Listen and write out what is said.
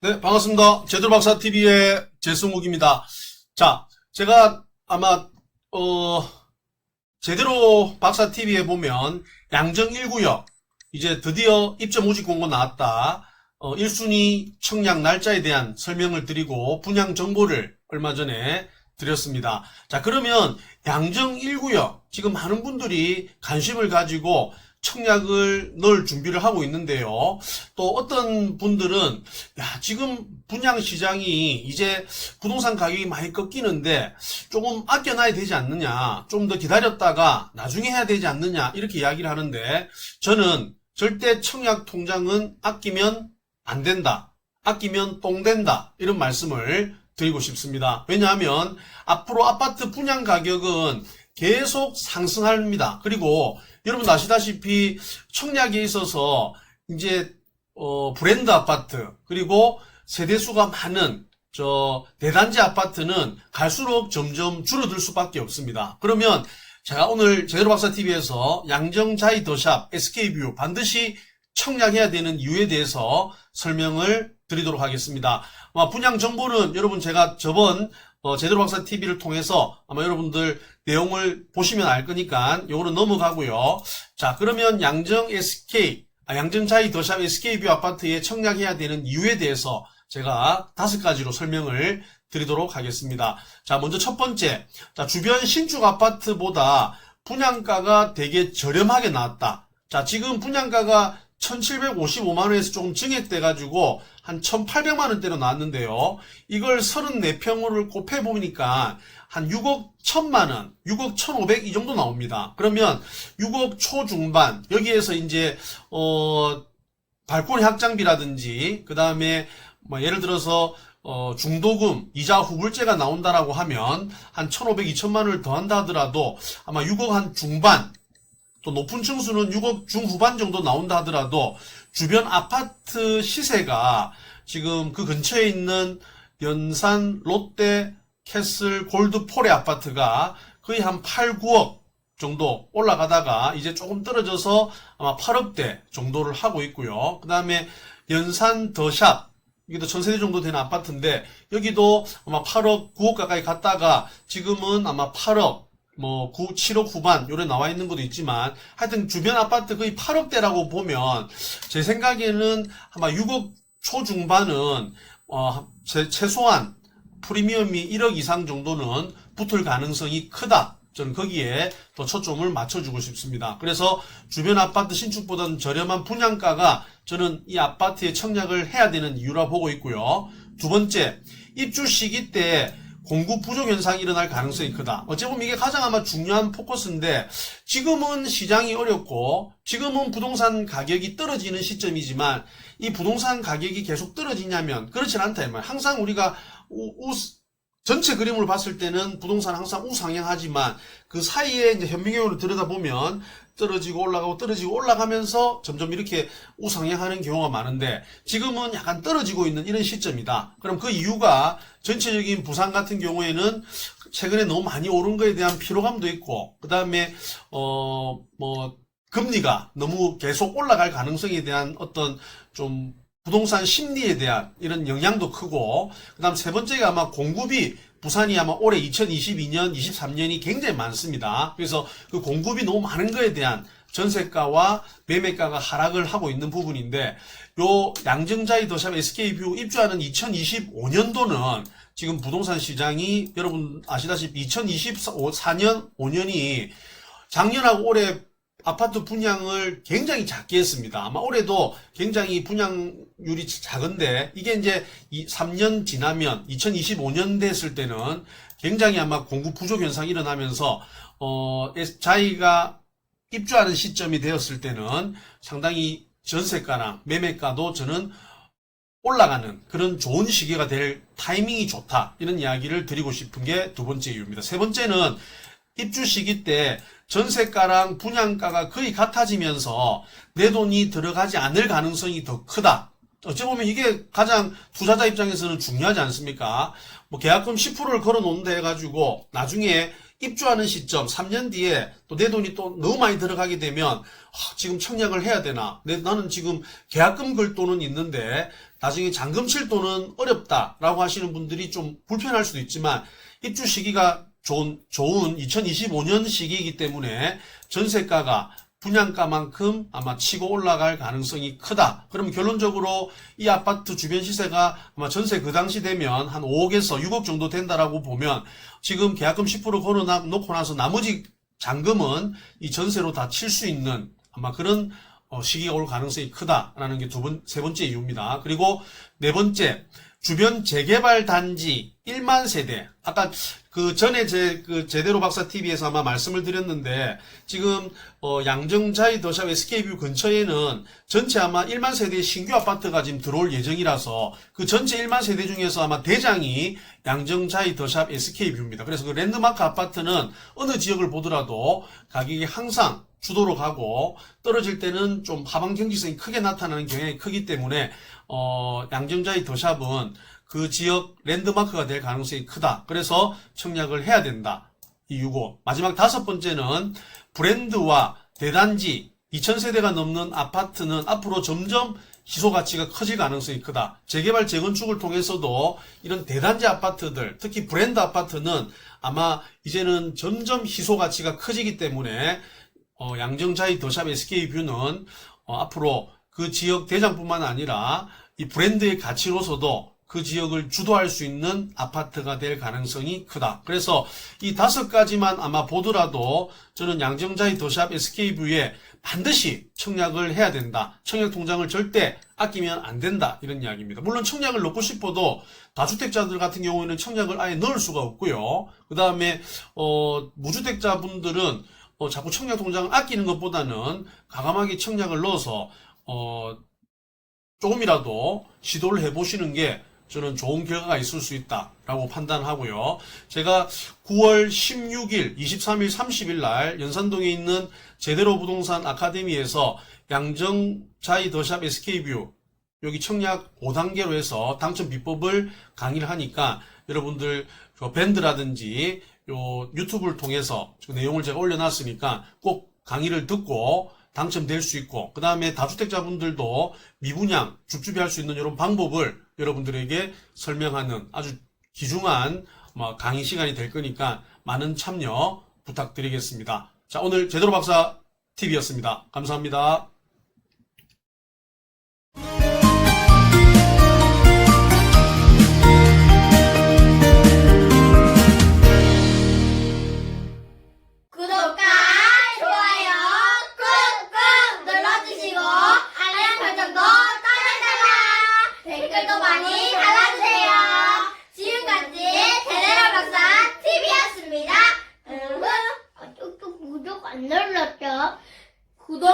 네, 반갑습니다. 제대로박사TV의 제승욱입니다. 자, 제가 아마, 제대로박사TV에 보면 양정 1구역, 이제 드디어 입점 모집 공고 나왔다. 1순위 청약 날짜에 대한 설명을 드리고 분양 정보를 얼마 전에 드렸습니다. 자, 그러면 양정 1구역, 지금 많은 분들이 관심을 가지고 청약을 넣을 준비를 하고 있는데요. 또 어떤 분들은 지금 분양 시장이 이제 부동산 가격이 많이 꺾이는데 조금 아껴놔야 되지 않느냐, 좀 더 기다렸다가 나중에 해야 되지 않느냐, 이렇게 이야기를 하는데, 저는 절대 청약 통장은 아끼면 안 된다, 아끼면 똥 된다, 이런 말씀을 드리고 싶습니다. 왜냐하면 앞으로 아파트 분양 가격은 계속 상승합니다. 그리고 여러분 아시다시피 청약에 있어서 이제 브랜드 아파트, 그리고 세대수가 많은 대단지 아파트는 갈수록 점점 줄어들 수밖에 없습니다. 그러면 제가 오늘 제대로박사TV에서 양정자이 더샵 SK뷰 반드시 청약해야 되는 이유에 대해서 설명을 드리도록 하겠습니다. 분양 정보는 여러분 제가 저번 제대로박사TV를 통해서 아마 여러분들 내용을 보시면 알 거니까 요거는 넘어가고요. 자, 그러면 양정자이 더샵 SK뷰 아파트에 청약해야 되는 이유에 대해서 제가 5가지로 설명을 드리도록 하겠습니다. 자, 먼저 첫 번째, 자, 주변 신축 아파트보다 분양가가 되게 저렴하게 나왔다. 자, 지금 분양가가 1755만원에서 조금 증액돼가지고 한 1800만원대로 나왔는데요. 이걸 34평을 곱해보니까 한 6억 1000만원, 6억 1500 이 정도 나옵니다. 그러면 6억 초중반, 여기에서 이제, 발코니 확장비라든지, 그 다음에, 예를 들어서, 중도금, 이자 후불제가 나온다라고 하면, 한 1500, 2000만원을 더한다 하더라도, 아마 6억 한 중반, 또 높은 층수는 6억 중후반 정도 나온다 하더라도 주변 아파트 시세가 지금 그 근처에 있는 연산 롯데 캐슬 골드포레 아파트가 거의 한 8, 9억 정도 올라가다가 이제 조금 떨어져서 아마 8억대 정도를 하고 있고요. 그 다음에 연산 더샵, 여기도 1000세대 정도 되는 아파트인데 여기도 아마 8억, 9억 가까이 갔다가 지금은 아마 8억 7억 후반 요래 나와 있는 것도 있지만 하여튼 주변 아파트 거의 8억대라고 보면 제 생각에는 아마 6억 초중반은 최소한 프리미엄이 1억 이상 정도는 붙을 가능성이 크다. 저는 거기에 더 초점을 맞춰주고 싶습니다. 그래서 주변 아파트 신축보다는 저렴한 분양가가 저는 이 아파트에 청약을 해야 되는 이유라 보고 있고요. 두 번째, 입주 시기 때 공급 부족 현상이 일어날 가능성이 크다. 어찌 보면 이게 가장 아마 중요한 포커스인데 지금은 시장이 어렵고 지금은 부동산 가격이 떨어지는 시점이지만 이 부동산 가격이 계속 떨어지냐면 그렇진 않다 이 말. 항상 우리가 전체 그림을 봤을 때는 부동산 항상 우상향하지만 그 사이에 이제 현미경으로 들여다보면 떨어지고 올라가고 떨어지고 올라가면서 점점 이렇게 우상향하는 경우가 많은데 지금은 약간 떨어지고 있는 이런 시점이다. 그럼 그 이유가 전체적인 부산 같은 경우에는 최근에 너무 많이 오른 거에 대한 피로감도 있고 그 다음에 금리가 너무 계속 올라갈 가능성에 대한 어떤 좀 부동산 심리에 대한 이런 영향도 크고 그 다음 세 번째가 아마 공급이 부산이 아마 올해 2022년, 23년이 굉장히 많습니다. 그래서 그 공급이 너무 많은 거에 대한 전세가와 매매가가 하락을 하고 있는 부분인데 요 양정자이 더샵 SK뷰 입주하는 2025년도는 지금 부동산 시장이 여러분 아시다시피 2024년 5년이 작년하고 올해 아파트 분양을 굉장히 작게 했습니다. 아마 올해도 굉장히 분양률이 작은데 이게 이제 3년 지나면 2025년 됐을 때는 굉장히 아마 공급 부족 현상이 일어나면서 자기가 입주하는 시점이 되었을 때는 상당히 전세가나 매매가도 저는 올라가는 그런 좋은 시기가 될 타이밍이 좋다. 이런 이야기를 드리고 싶은 게 두 번째 이유입니다. 세 번째는 입주 시기 때 전세가랑 분양가가 거의 같아지면서 내 돈이 들어가지 않을 가능성이 더 크다. 어찌 보면 이게 가장 투자자 입장에서는 중요하지 않습니까? 계약금 10%를 걸어 놓는다 해가지고 나중에 입주하는 시점 3년 뒤에 또 내 돈이 또 너무 많이 들어가게 되면 지금 청약을 해야 되나? 나는 지금 계약금 걸 돈은 있는데 나중에 잔금 칠 돈은 어렵다라고 하시는 분들이 좀 불편할 수도 있지만 입주 시기가 좋은 2025년 시기이기 때문에 전세가가 분양가만큼 아마 치고 올라갈 가능성이 크다. 그러면 결론적으로 이 아파트 주변 시세가 아마 전세 그 당시 되면 한 5억에서 6억 정도 된다라고 보면 지금 계약금 10% 걸어놓고 나서 나머지 잔금은 이 전세로 다 칠 수 있는 아마 그런 시기가 올 가능성이 크다라는 게 세 번째 이유입니다. 그리고 네 번째, 주변 재개발 단지 1만 세대. 아까 그 전에 제대로 박사 TV에서 아마 말씀을 드렸는데 지금 양정자이 더샵 SK뷰 근처에는 전체 아마 1만 세대의 신규 아파트가 지금 들어올 예정이라서 그 전체 1만 세대 중에서 아마 대장이 양정자이 더샵 SK뷰입니다. 그래서 그 랜드마크 아파트는 어느 지역을 보더라도 가격이 항상 주도로 가고 떨어질 때는 좀 하방 경직성이 크게 나타나는 경향이 크기 때문에 양정자이 더샵은 그 지역 랜드마크가 될 가능성이 크다. 그래서 청약을 해야 된다. 이유고 마지막 다섯 번째는 브랜드와 대단지 2000세대가 넘는 아파트는 앞으로 점점 희소 가치가 커질 가능성이 크다. 재개발 재건축을 통해서도 이런 대단지 아파트들, 특히 브랜드 아파트는 아마 이제는 점점 희소 가치가 커지기 때문에 양정자이 더샵 SK뷰는 앞으로 그 지역 대장뿐만 아니라 이 브랜드의 가치로서도 그 지역을 주도할 수 있는 아파트가 될 가능성이 크다. 그래서 이 다섯 가지만 아마 보더라도 저는 양정자이 더샵 SK뷰에 반드시 청약을 해야 된다. 청약 통장을 절대 아끼면 안 된다. 이런 이야기입니다. 물론 청약을 넣고 싶어도 다주택자들 같은 경우에는 청약을 아예 넣을 수가 없고요. 그 다음에 무주택자분들은 자꾸 청약 통장을 아끼는 것보다는 과감하게 청약을 넣어서 조금이라도 시도를 해보시는 게 저는 좋은 결과가 있을 수 있다라고 판단하고요. 제가 9월 16일, 23일, 30일 날 연산동에 있는 제대로 부동산 아카데미에서 양정자이 더샵 SK뷰 여기 청약 5단계로 해서 당첨 비법을 강의를 하니까 여러분들 밴드라든지 요 유튜브를 통해서 내용을 제가 올려놨으니까 꼭 강의를 듣고 당첨될 수 있고 그 다음에 다주택자분들도 미분양, 줍줍이 할 수 있는 이런 방법을 여러분들에게 설명하는 아주 귀중한 강의 시간이 될 거니까 많은 참여 부탁드리겠습니다. 자, 오늘 제대로 박사 TV였습니다. 감사합니다. 구독과 좋아요 꾹꾹 눌러주시고 알람 설정도 따라따라 댓글도 많이 달아주세요. 지금까지 제대로 박사 TV였습니다. 여러분 아직도 구독 안 눌렀죠? 구독